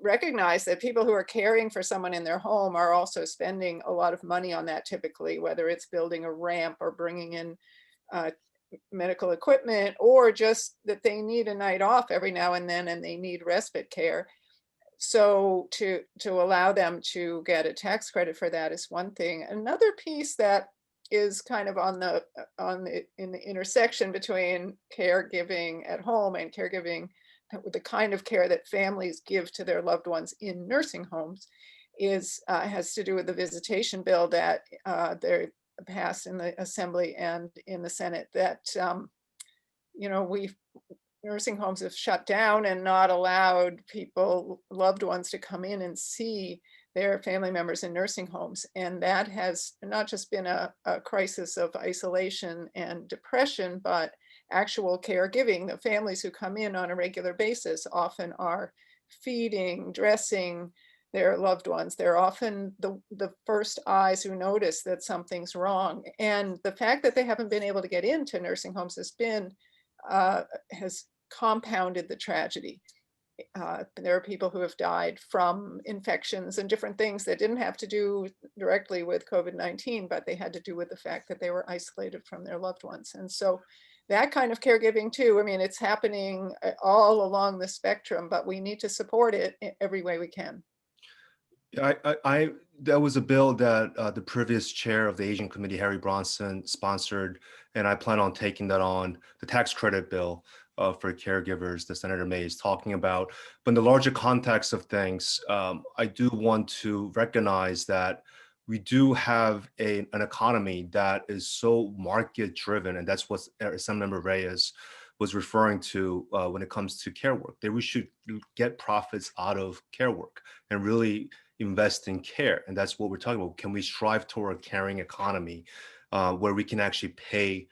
recognize that people who are caring for someone in their home are also spending a lot of money on that typically, whether it's building a ramp or bringing in medical equipment, or just that they need a night off every now and then and they need respite care. So to allow them to get a tax credit for that is one thing. Another piece that is kind of in the intersection between caregiving at home and caregiving, the kind of care that families give to their loved ones in nursing homes, has to do with the visitation bill that they passed in the Assembly and in the Senate. That nursing homes have shut down and not allowed loved ones to come in and see their family members in nursing homes. And that has not just been a crisis of isolation and depression, but actual caregiving. The families who come in on a regular basis often are feeding, dressing their loved ones. They're often the first eyes who notice that something's wrong. And the fact that they haven't been able to get into nursing homes has compounded the tragedy. There are people who have died from infections and different things that didn't have to do directly with COVID-19, but they had to do with the fact that they were isolated from their loved ones. And so that kind of caregiving too, I mean, it's happening all along the spectrum, but we need to support it in every way we can. Yeah, that was a bill that the previous chair of the Asian Committee, Harry Bronson, sponsored, and I plan on taking that on, the tax credit bill for caregivers that Senator May is talking about. But in the larger context of things, I do want to recognize that we do have an economy that is so market driven, and that's what Assemblymember Reyes was referring to when it comes to care work, that we should get profits out of care work and really invest in care. And that's what we're talking about. Can we strive toward a caring economy where we can actually pay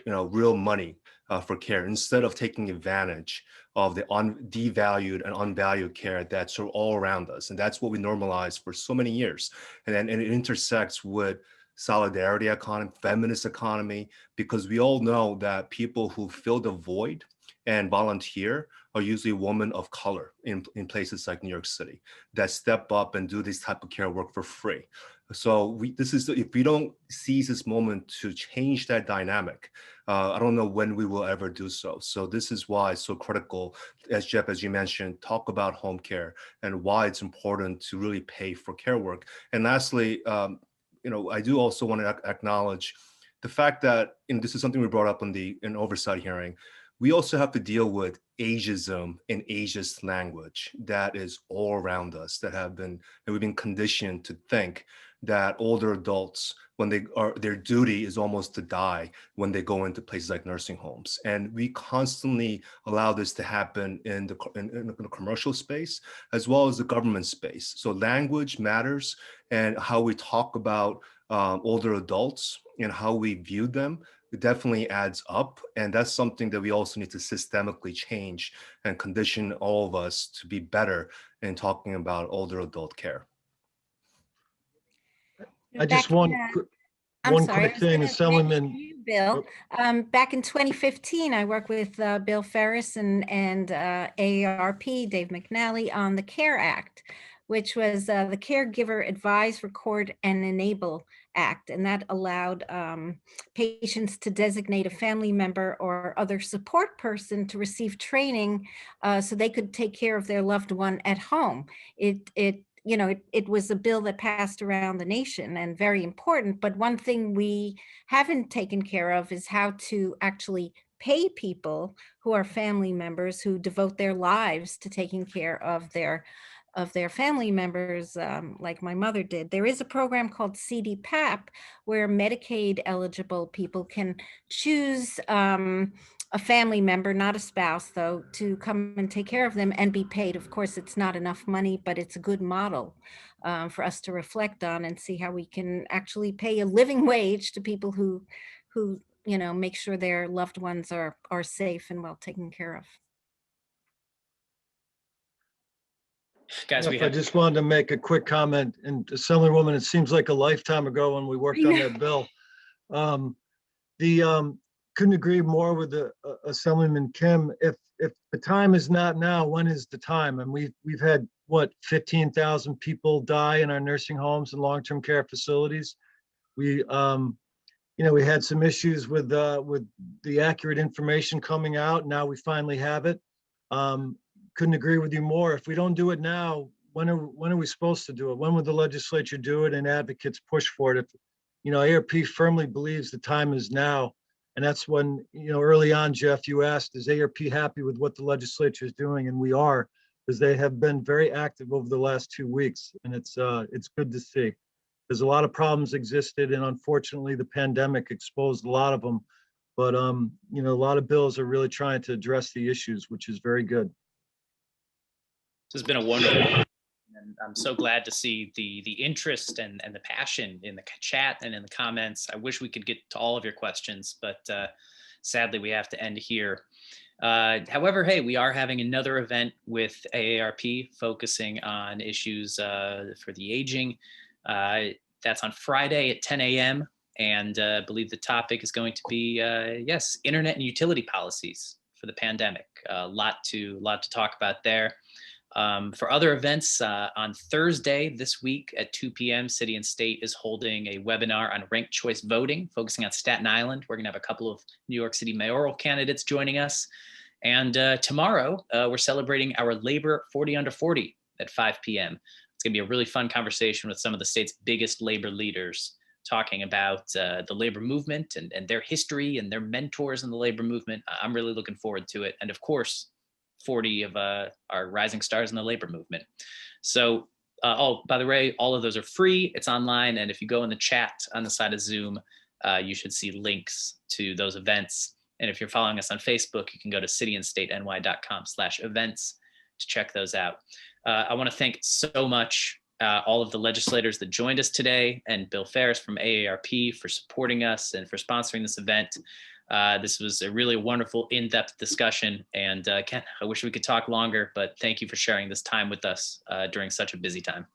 real money for care instead of taking advantage of the devalued and unvalued care that's sort of all around us? And that's what we normalized for so many years. And it intersects with solidarity economy, feminist economy, because we all know that people who fill the void and volunteer are usually women of color in places like New York City that step up and do this type of care work for free. So if we don't seize this moment to change that dynamic, I don't know when we will ever do so. So this is why it's so critical, as Jeff, as you mentioned, talk about home care and why it's important to really pay for care work. And lastly, I do also want to acknowledge the fact that, this is something we brought up in an oversight hearing, we also have to deal with ageism and ageist language that is all around us, that we've been conditioned to think that older adults, their duty is almost to die when they go into places like nursing homes. And we constantly allow this to happen in the commercial space as well as the government space. So language matters, and how we talk about older adults and how we view them, it definitely adds up. And that's something that we also need to systemically change and condition all of us to be better in talking about older adult care. I just want one quick thing, Assemblyman. Bill, back in 2015, I worked with Bill Ferris and AARP, Dave McNally, on the CARE Act, which was the Caregiver Advise, Record, and Enable Act. And that allowed patients to designate a family member or other support person to receive training so they could take care of their loved one at home. It was a bill that passed around the nation and very important. But one thing we haven't taken care of is how to actually pay people who are family members who devote their lives to taking care of their family members, like my mother did. There is a program called CDPAP where Medicaid eligible people can choose a family member, not a spouse though, to come and take care of them and be paid. Of course, it's not enough money, but it's a good model for us to reflect on and see how we can actually pay a living wage to people who make sure their loved ones are safe and well taken care of. Guys, I just wanted to make a quick comment. And Assemblywoman, it seems like a lifetime ago when we worked on that bill. Couldn't agree more with the Assemblyman Kim. If the time is not now, when is the time? And we've had 15,000 people die in our nursing homes and long-term care facilities. We had some issues with the accurate information coming out. Now we finally have it. Couldn't agree with you more. If we don't do it now, when are we supposed to do it? When would the legislature do it and advocates push for it? If ARP firmly believes the time is now, and that's when early on, Jeff, you asked, is ARP happy with what the legislature is doing? And we are, because they have been very active over the last 2 weeks, and it's good to see. There's a lot of problems existed, and unfortunately, the pandemic exposed a lot of them. But a lot of bills are really trying to address the issues, which is very good. This has been a wonderful And I'm so glad to see the interest and the passion in the chat and in the comments. I wish we could get to all of your questions, but sadly we have to end here. However, hey, we are having another event with AARP focusing on issues for the aging. That's on Friday at 10 a.m. And I believe the topic is going to be, yes, internet and utility policies for the pandemic. A lot to talk about there. For other events, on Thursday this week at 2 p.m., City and State is holding a webinar on ranked choice voting, focusing on Staten Island. We're going to have a couple of New York City mayoral candidates joining us. And tomorrow, we're celebrating our Labor 40 Under 40 at 5 p.m. It's going to be a really fun conversation with some of the state's biggest labor leaders, talking about the labor movement and their history and their mentors in the labor movement. I'm really looking forward to it. And of course, 40 of our rising stars in the labor movement. So, oh, by the way, all of those are free. It's online. And if you go in the chat on the side of Zoom, you should see links to those events. And if you're following us on Facebook, you can go to cityandstateny.com/events to check those out. I want to thank so much all of the legislators that joined us today, and Bill Ferris from AARP for supporting us and for sponsoring this event. This was a really wonderful, in-depth discussion. And Ken, I wish we could talk longer, but thank you for sharing this time with us during such a busy time.